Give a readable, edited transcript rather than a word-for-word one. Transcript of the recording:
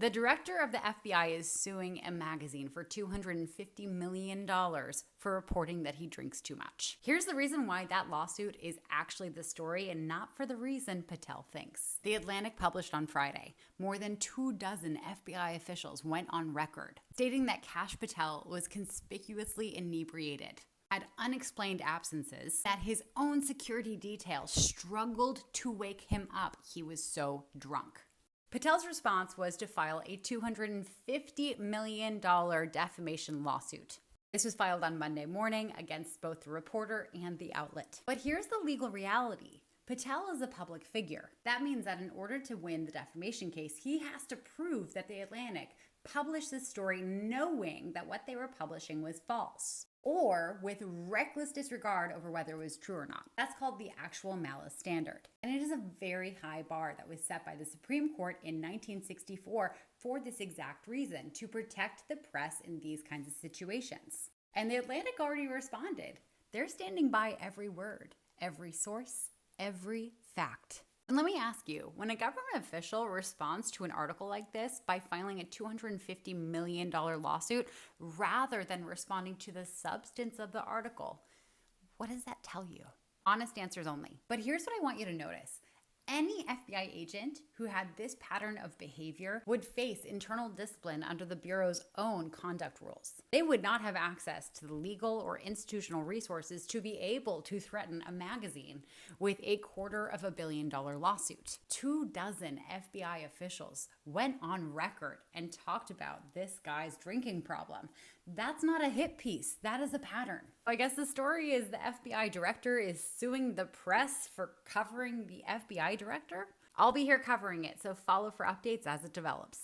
The director of the FBI is suing a magazine for $250 million for reporting that he drinks too much. Here's the reason why that lawsuit is actually the story and not for the reason Patel thinks. The Atlantic published on Friday, more than 24 FBI officials went on record stating that Kash Patel was conspicuously inebriated, had unexplained absences, that his own security detail struggled to wake him up. He was so drunk. Patel's response was to file a $250 million defamation lawsuit. This was filed on Monday morning against both the reporter and the outlet. But here's the legal reality. Patel is a public figure. That means that in order to win the defamation case, he has to prove that the Atlantic published this story knowing that what they were publishing was false, or with reckless disregard over whether it was true or not. That's called the actual malice standard. And it is a very high bar that was set by the Supreme Court in 1964 for this exact reason, to protect the press in these kinds of situations. And the Atlantic already responded. They're standing by every word, every source, every fact. And let me ask you, when a government official responds to an article like this by filing a $250 million lawsuit rather than responding to the substance of the article, what does that tell you? Honest answers only. But here's what I want you to notice. Any FBI agent who had this pattern of behavior would face internal discipline under the Bureau's own conduct rules. They would not have access to the legal or institutional resources to be able to threaten a magazine with a $250 million lawsuit. 24 FBI officials went on record and talked about this guy's drinking problem. That's not a hit piece. That is a pattern. I guess the story is the FBI director is suing the press for covering the FBI director. I'll be here covering it, so follow for updates as it develops.